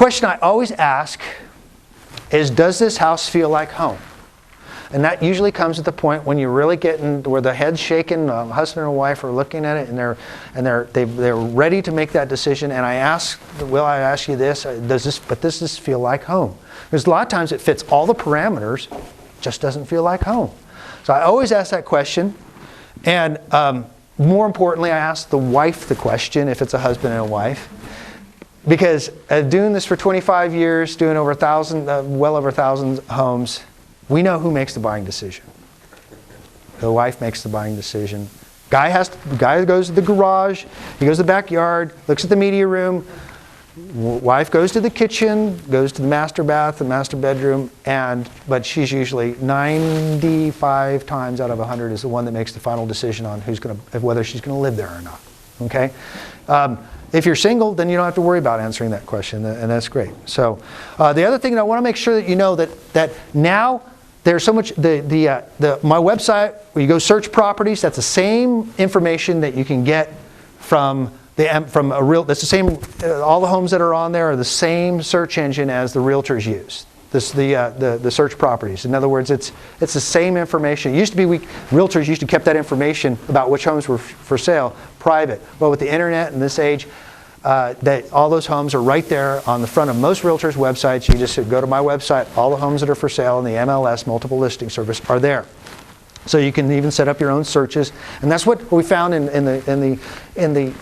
question I always ask is, does this house feel like home? And that usually comes at the point when you're really getting where the head's shaking. Husband and wife are looking at it, and they're ready to make that decision. And I ask, will I ask you this? Does this feel like home? Because a lot of times it fits all the parameters, just doesn't feel like home. So I always ask that question, and more importantly, I ask the wife the question if it's a husband and a wife. Because doing this for 25 years, doing over 1,000, well over 1,000 homes. We know who makes the buying decision. The wife makes the buying decision. Guy goes to the garage. He goes to the backyard, looks at the media room. Wife goes to the kitchen, goes to the master bath, the master bedroom, but she's usually 95 times out of 100 is the one that makes the final decision on whether she's going to live there or not. Okay. If you're single, then you don't have to worry about answering that question, and that's great. So, the other thing that I want to make sure that you know that now. There's so much, my website, where you go search properties, that's the same information that you can get from a real, that's the same, all the homes that are on there are the same search engine as the realtors use. The search properties. In other words, it's the same information. It used to be realtors used to keep that information about which homes were for sale private. Well, with the internet in this age, all those homes are right there on the front of most realtors' websites. You just go to my website. All the homes that are for sale in the MLS multiple listing service are there. So you can even set up your own searches, and that's what we found in the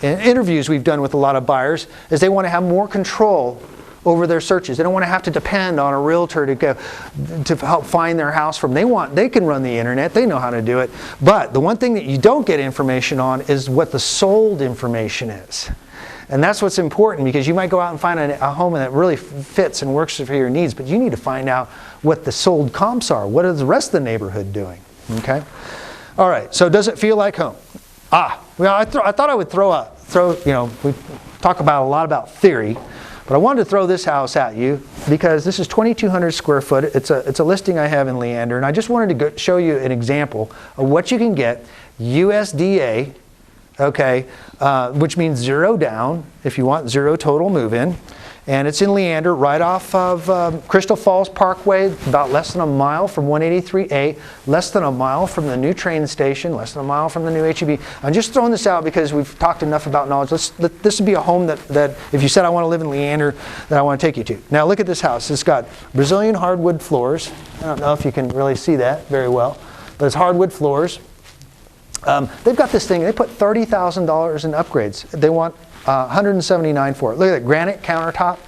interviews we've done with a lot of buyers is they want to have more control over their searches. They don't want to have to depend on a realtor to help find their house from. They can run the internet. They know how to do it. But the one thing that you don't get information on is what the sold information is. And that's what's important, because you might go out and find a home that really fits and works for your needs, but you need to find out what the sold comps are. What is the rest of the neighborhood doing? Okay. All right. So does it feel like home? Well, I thought I would we talk about a lot about theory, but I wanted to throw this house at you because this is 2,200 square foot. It's a listing I have in Leander, and I just wanted to show you an example of what you can get USDA. Okay, which means zero down if you want zero total move-in. And it's in Leander, right off of Crystal Falls Parkway, about less than a mile from 183A, less than a mile from the new train station, less than a mile from the new HEB. I'm just throwing this out because we've talked enough about knowledge. This would be a home that if you said I want to live in Leander, that I want to take you to. Now look at this house. It's got Brazilian hardwood floors. I don't know if you can really see that very well, but it's hardwood floors. They've got this thing, they put $30,000 in upgrades. They want $179 for it. Look at that, granite countertop,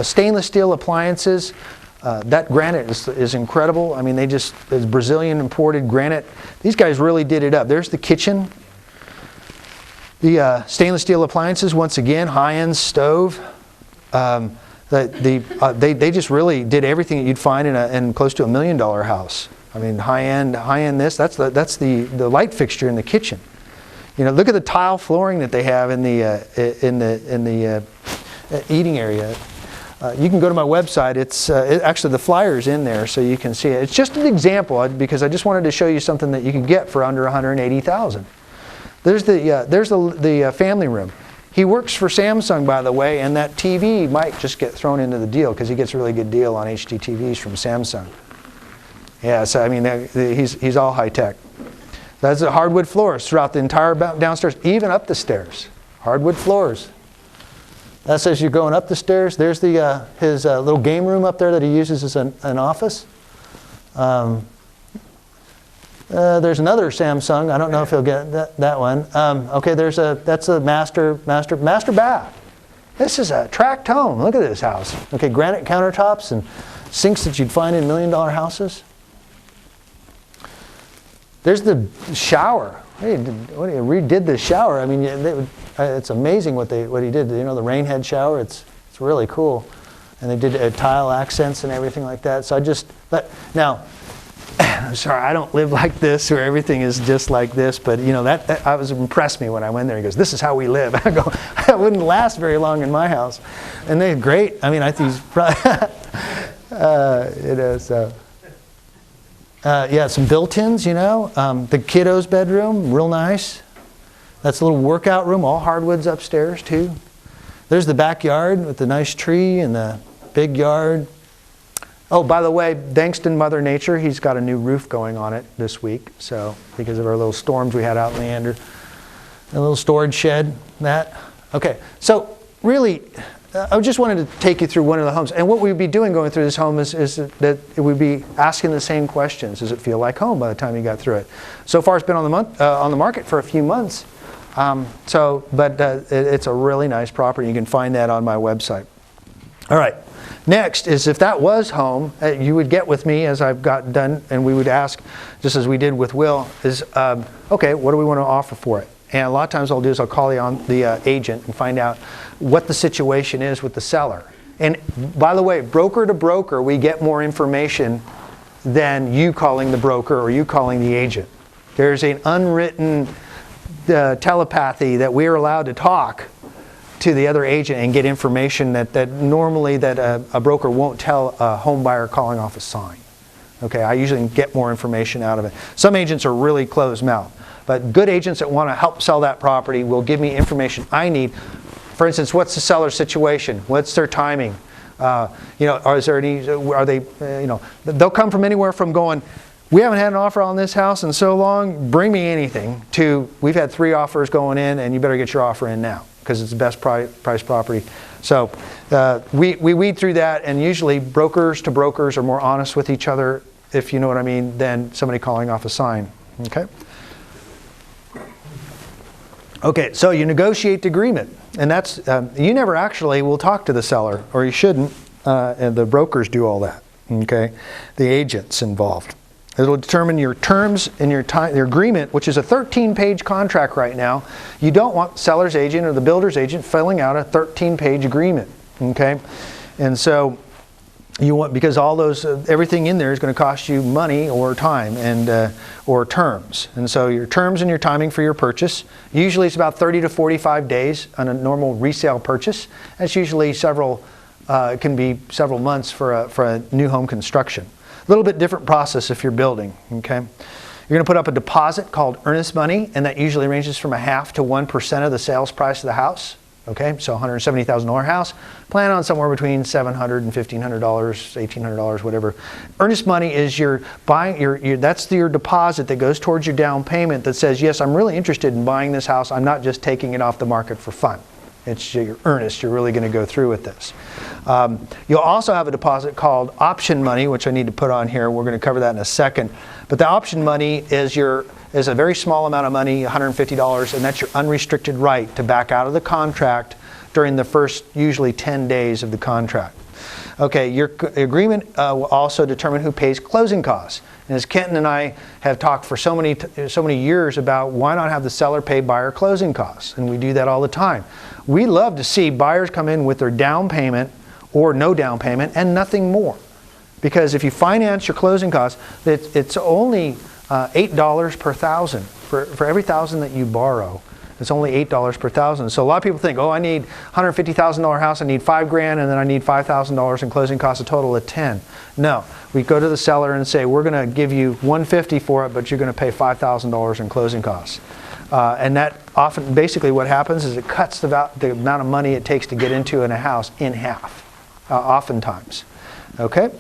stainless steel appliances. That granite is incredible. I mean, it's Brazilian imported granite. These guys really did it up. There's the kitchen. The stainless steel appliances, once again, high-end stove. They just really did everything that you'd find in close to $1 million house. I mean, high-end. That's the light fixture in the kitchen. You know, look at the tile flooring that they have in the eating area. You can go to my website. Actually the flyer's in there, so you can see it. It's just an example because I just wanted to show you something that you can get for under $180,000. There's the family room. He works for Samsung, by the way, and that TV might just get thrown into the deal because he gets a really good deal on HD TVs from Samsung. Yeah, so I mean, he's all high tech. That's the hardwood floors throughout the entire downstairs, even up the stairs. Hardwood floors. That's as you're going up the stairs. There's his little game room up there that he uses as an office. There's another Samsung. I don't know if he'll get that one. Okay, that's a master bath. This is a tract home. Look at this house. Okay, granite countertops and sinks that you'd find in $1 million houses. There's the shower. He redid the shower. I mean, it's amazing what he did. You know, the rain head shower. It's really cool, and they did tile accents and everything like that. So now, I'm sorry, I don't live like this where everything is just like this. But you know that I was impressed me when I went there. He goes, "This is how we live." I go, "That wouldn't last very long in my house," and they're great. I mean, I think he's probably, so. Yeah, some built-ins, you know. The kiddos' bedroom, real nice. That's a little workout room, all hardwoods upstairs too. There's the backyard with the nice tree and the big yard. Oh, by the way, thanks to Mother Nature, he's got a new roof going on it this week. So, because of our little storms we had out in Leander. A little storage shed, that. Okay, so really, I just wanted to take you through one of the homes. And what we'd be doing going through this home is that we'd be asking the same questions. Does it feel like home by the time you got through it? So far, it's been on the market for a few months. But it's a really nice property. You can find that on my website. All right. Next is if that was home, you would get with me as I've got done, and we would ask, just as we did with Will, is, okay, what do we want to offer for it? And a lot of times what I'll do is I'll call the agent and find out what the situation is with the seller. And by the way, broker to broker, we get more information than you calling the broker or you calling the agent. There's an unwritten telepathy that we're allowed to talk to the other agent and get information that normally a broker won't tell a home buyer calling off a sign. Okay, I usually get more information out of it. Some agents are really closed-mouthed, but good agents that want to help sell that property will give me information I need. For instance, what's the seller's situation? What's their timing? Is there any? Are they? They'll come from anywhere from going, we haven't had an offer on this house in so long, bring me anything, to we've had 3 offers going in and you better get your offer in now because it's the best price property. So we weed through that, and usually brokers to brokers are more honest with each other, if you know what I mean, than somebody calling off a sign. Okay? Okay, so you negotiate the agreement, and that's, you never actually will talk to the seller, or you shouldn't, and the brokers do all that, okay? The agent's involved. It'll determine your terms and your agreement, which is a 13-page contract right now. You don't want the seller's agent or the builder's agent filling out a 13-page agreement, okay? And so you want, because all those, everything in there is going to cost you money or time and or terms. And so your terms and your timing for your purchase, usually it's about 30 to 45 days on a normal resale purchase. That's usually it can be several months for a new home construction. A little bit different process if you're building, okay? You're going to put up a deposit called earnest money, and that usually ranges from 0.5% to 1% of the sales price of the house, okay? So $170,000 house, plan on somewhere between $700 and $1,500, $1,800, whatever. Earnest money is that's your deposit that goes towards your down payment that says, yes, I'm really interested in buying this house. I'm not just taking it off the market for fun. It's your earnest. You're really going to go through with this. You'll also have a deposit called option money, which I need to put on here. We're going to cover that in a second. But the option money is a very small amount of money, $150, and that's your unrestricted right to back out of the contract during the first usually 10 days of the contract. Okay, your agreement will also determine who pays closing costs. And as Kenton and I have talked for so many years about why not have the seller pay buyer closing costs, and we do that all the time. We love to see buyers come in with their down payment or no down payment and nothing more. Because if you finance your closing costs, it's only $8 per thousand. For every $1,000 that you borrow, it's only $8 per thousand. So a lot of people think, oh, I need $150,000 house, I need $5,000, and then I need $5,000 in closing costs, a total of $10,000. No, we go to the seller and say, we're going to give you $150 for it, but you're going to pay $5,000 in closing costs. And that often, basically what happens is it cuts the amount of money it takes to get into in a house in half, oftentimes. Okay?